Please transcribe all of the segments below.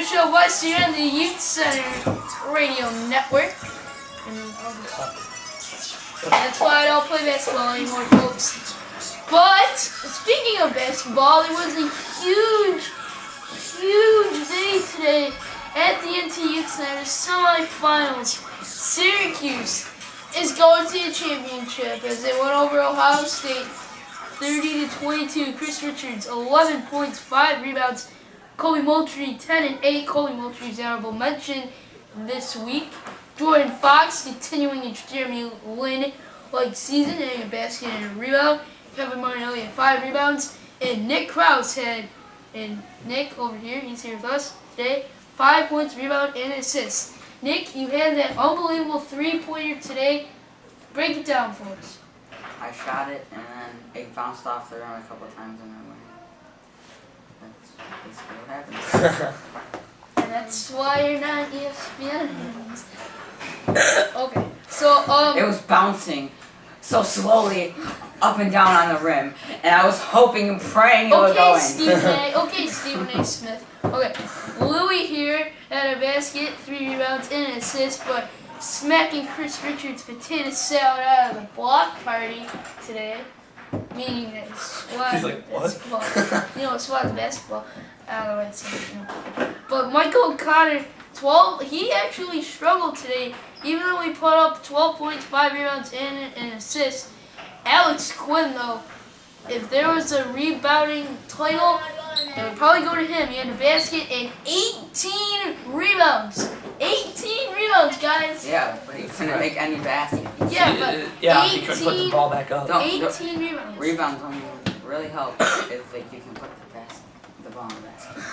Show West here on the Youth Center Radio Network. That's why I don't play basketball anymore, folks. But speaking of basketball, it was a huge day today at the NT Youth Center semifinals. Syracuse is going to the championship as they went over Ohio State 30-22. Chris Richards 11 points, 5 rebounds. Colby Moultrie 10 and 8. Colby Moultrie's honorable mention this week. Jordan Fox continuing his Jeremy Lin-like season, hitting a basket and a rebound. Kevin Martinelli had 5 rebounds, and Nick Kraus had, and Nick over here, he's here with us today, 5 points, rebound, and an assist. Nick, you had that unbelievable 3-pointer today. Break it down for us. I shot it, and then it bounced off the rim a couple of times, and I went. That's what happens. And that's why you're not ESPN. Okay, so it was bouncing so slowly up and down on the rim, and I was hoping and praying it would go in. Stephen A. Smith. Okay, Louis here had a basket, 3 rebounds, and an assist, but smacking Chris Richards' potato salad out of the block party today. Meaning that he's like, what? swat basketball out of the way. But Michael O'Connor, 12, he actually struggled today, even though he put up 12 points, 5 rebounds, and an assist. Alex Quinn, though, if there was a rebounding title, it would probably go to him. He had a basket and 18 rebounds. 18 rebounds, guys. Yeah, but he couldn't make any basket. Yeah, but he couldn't put the ball back up. 18 rebounds. Rebounds only really help if you can put the ball in the basket.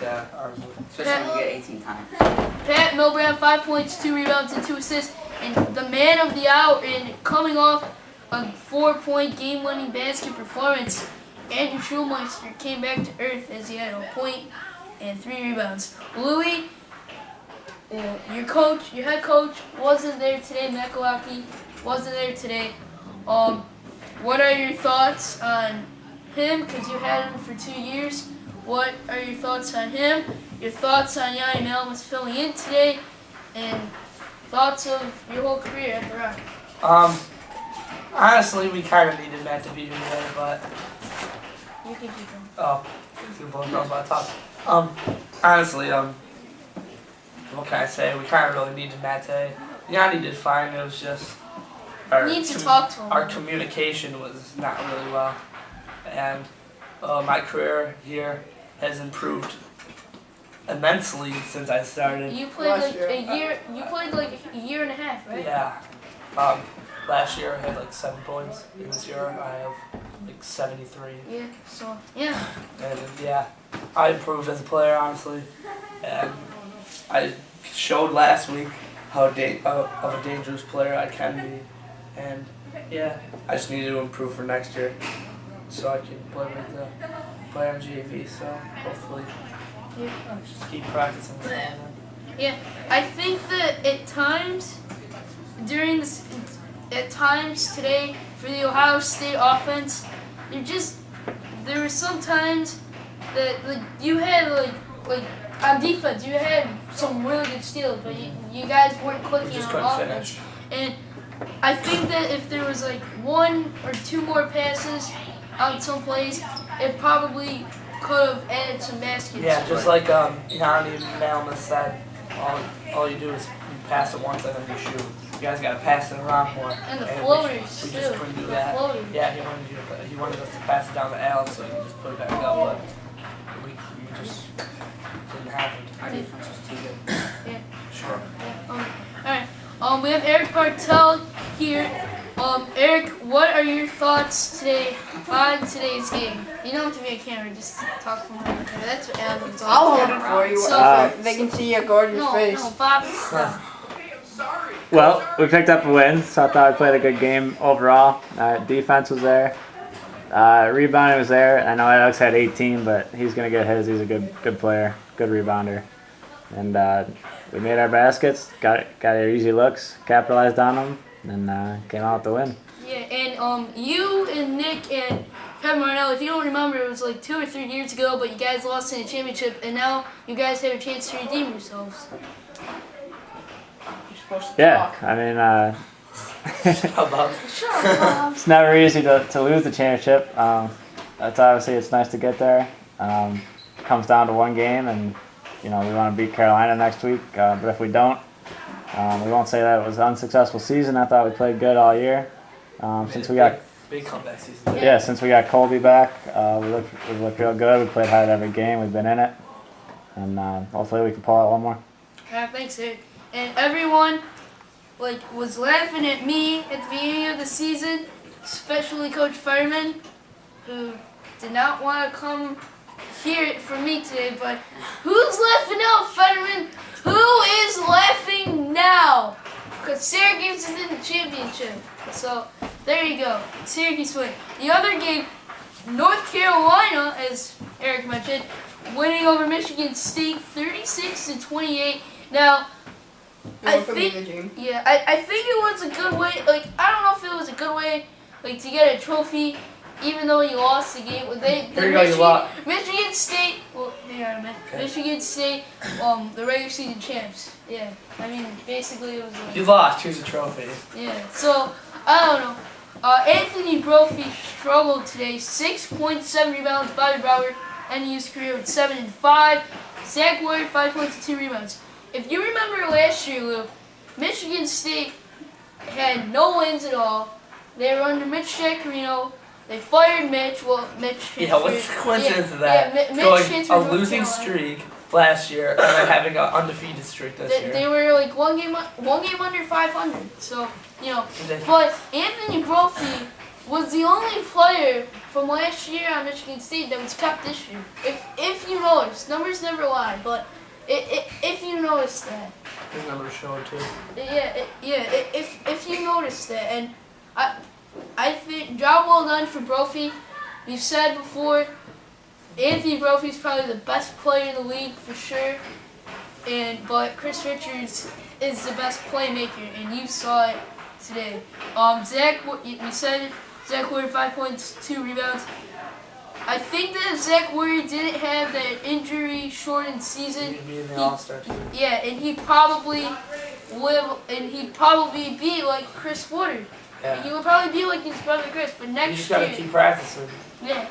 Yeah, especially when you get 18 times. Pat Milbrand, 5 points, 2 rebounds, and 2 assists. And the man of the hour, and coming off a 4-point game-winning basket performance, Andrew Schulmeister came back to earth as he had a point and 3 rebounds. Louis, your head coach, wasn't there today. Mekalaki wasn't there today. What are your thoughts on him? Because you had him for 2 years. What are your thoughts on him? Your thoughts on Yanni Melmus filling in today, and thoughts of your whole career at the Rock? Honestly, we kind of needed Matt to be here today, but you can keep him. Oh, you both know my talk. Honestly, what can I say? We kind of really needed Matt today. Yanni did fine. It was just our communication was not really well, and my career here has improved immensely since I started. You played like a year. You played like a year and a half, right? Yeah. Last year I had like 7 points. And this year I have like 73. Yeah. So yeah. And yeah, I improved as a player, honestly, and I showed last week how of a dangerous player I can be, and yeah, I just need to improve for next year so I can play on JV. So hopefully, I'll just keep practicing. Yeah, I think that at times today for the Ohio State offense, there were some times that you had like on defense you had some really good steals, but you guys weren't clicking on offense. Finish. And I think that if there was like 1 or 2 more passes out some plays, it probably could have added some baskets. Yeah, just like Yanni Melmus said, all you do is you pass it once and then you shoot. You guys got to pass it around more. And the floaters, we just couldn't do that. Floaters. Yeah, he wanted us to pass it down the alley so he could just put it back up, but we just didn't happen. Our defense was too good. Yeah. Sure. Yeah. All right. We have Eric Bartel here. Eric, what are your thoughts today on today's game? You don't have to be a camera, just talk from right there. That's what Adam's all I'll hold it for you so they can see your gorgeous face. No, Bob. Well, we picked up a win, so I thought we played a good game overall. Defense was there. Rebounding was there. I know Alex had 18, but he's going to get his. He's a good player, good rebounder. And we made our baskets, got our easy looks, capitalized on them, and came out with the win. Yeah, and you and Nick and Kevin Marnell, if you don't remember, it was like 2 or 3 years ago, but you guys lost in the championship, and now you guys have a chance to redeem yourselves. You're supposed to Yeah, talk. I mean, How about Shut up, Bob. it's never easy to lose the championship. That's obviously it's nice to get there. Comes down to one game, and we want to beat Carolina next week. But if we don't, we won't say that it was an unsuccessful season. I thought we played good all year. Since we got big comeback season? since we got Colby back, we looked real good. We played hard every game. We've been in it, and hopefully we can pull out one more. Yeah, thanks, Eric. And everyone was laughing at me at the beginning of the season, especially Coach Fireman, who did not want to come here for me today. But who's laughing now, Fireman? Who is laughing now? Because Syracuse is in the championship. So there you go. Syracuse win. The other game, North Carolina, as Eric mentioned, winning over Michigan State 36-28. Now, I think it was a good way. I don't know if it was a good way, to get a trophy, even though you lost the game. Michigan State. Well, hang on a minute. Okay. Michigan State, the regular season champs. Yeah, I mean, basically it was. You lost. Here's a trophy. Yeah. So I don't know. Anthony Brophy struggled today. 6.7 rebounds. Bobby Brower ended his career with 7 and 5. Zach Warrior 5 points and 2 rebounds. If you remember last year, Lou, Michigan State had no wins at all. They were under Mitch Jaccarino. They fired Mitch. Well, Mitch transferred. Yeah, what's the coincidence of that? Yeah, Mitch going transferred a to North losing Carolina. streak last year and then having an undefeated streak this year. They were one game under 500. So but Anthony Brophy was the only player from last year on Michigan State that was kept this year. If you notice, numbers never lie, but if you notice that. His numbers show it too. If you notice that, and I think job well done for Brophy. We've said before, Anthony Brophy is probably the best player in the league for sure, but Chris Richards is the best playmaker, and you saw it today. We said Zach Warrior 5 points, 2 rebounds. I think that if Zach Warrior didn't have that injury-shortened season, He'd be in the All-Star team. Yeah, and he'd probably be like Chris Woodard. Yeah. He would probably be like his brother Chris, but You next just gotta year, keep practicing. yeah.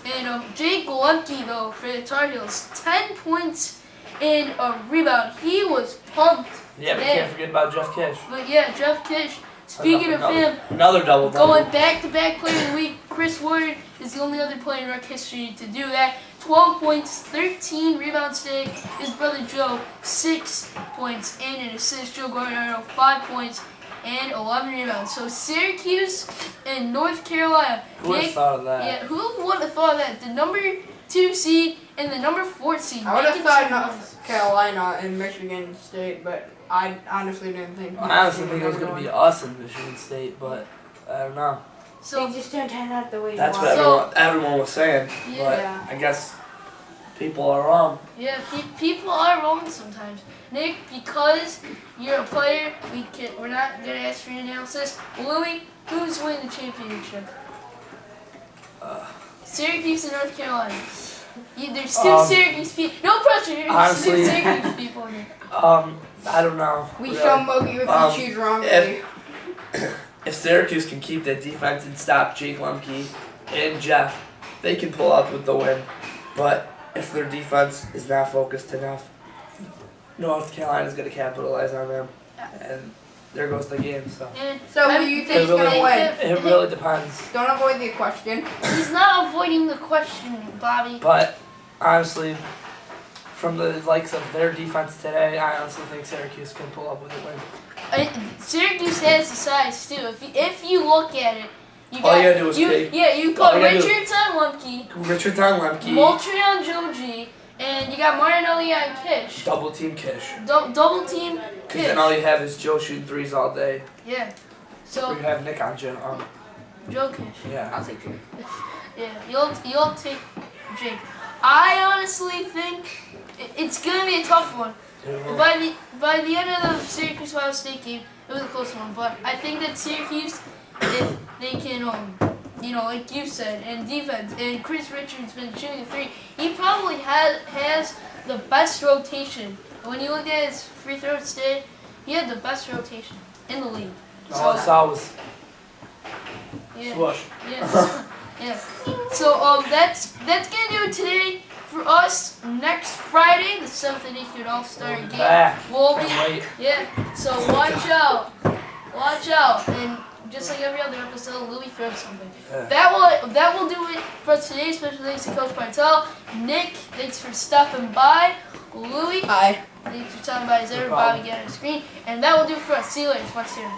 And Jake Lemke though for the Tar Heels, 10 points and a rebound. He was pumped. Yeah, we today. can't forget about Jeff Kish. But yeah, Jeff Kish. Speaking of him, another double. going back-to-back player of the week, Chris Woodard is the only other player in Rock history to do that. 12 points, 13 rebounds today. His brother Joe, 6 points and an assist. Joe Guardado, 5 points and 11 rebounds. So Syracuse and North Carolina. Who would have thought of that? Yeah, who would have thought of that? The number 2 seed and the number 4 seed. I would have thought North Carolina and Michigan State, but I honestly didn't think. I honestly think it was going to be us in Michigan State, but I don't know. So they just didn't turn out the way you That's wanted. what everyone was saying, Yeah. but I guess people are wrong. yeah, people are wrong sometimes. Nick, because you're a player, we're not gonna ask for your analysis. Louis, who's winning the championship? Syracuse and North Carolina. There's 2 Syracuse people. No pressure. There's honestly, 2 Syracuse people in here. I don't know. We really. shall mug you if you choose wrongly. If Syracuse can keep that defense and stop Jake Lemke and Jeff, they can pull out with the win. But if their defense is not focused enough, North Carolina's going to capitalize on them. And there goes the game. So So who do you think is going to win? It really depends. Don't avoid the question. He's not avoiding the question, Bobby. But honestly, from the likes of their defense today, I honestly think Syracuse can pull up with a win. Syracuse has the size too. If you look at it, you All you gotta do is you pick. you All put you gotta do- Richards on Lemke, Richards on Lemke, Moultrie on Joji, and you got Martinelli on Kish. double team Kish. Double team Because Kish. then all you have is Joe shooting threes all day. Yeah. Or So you have Nick on Joe. Joe Kish. Yeah. I'll take you. Yeah, you'll take Jake. I honestly think it's gonna be a tough one. By the end of the Syracuse Ohio State game, it was a close one. But I think that Syracuse, if they can like you said, and defense. And Chris Richards been shooting the three. He probably has the best rotation. When you look at his free throws today, he had the best rotation in the league. All I saw was Yeah. swoosh. Yeah. Yeah. So that's gonna do it today for us. Next Friday, the 7th and 8th All-Star game. Back. We'll be Can't wait. yeah. So watch out. Watch out. And just like every other episode, Louis throws something. Yeah. That will do it for us today. Special thanks to Coach Bartel. Nick, thanks for stopping by. Louis, Hi. thanks for stopping by. Is everybody get on the screen? And that will do it for us. See you later. Watch soon.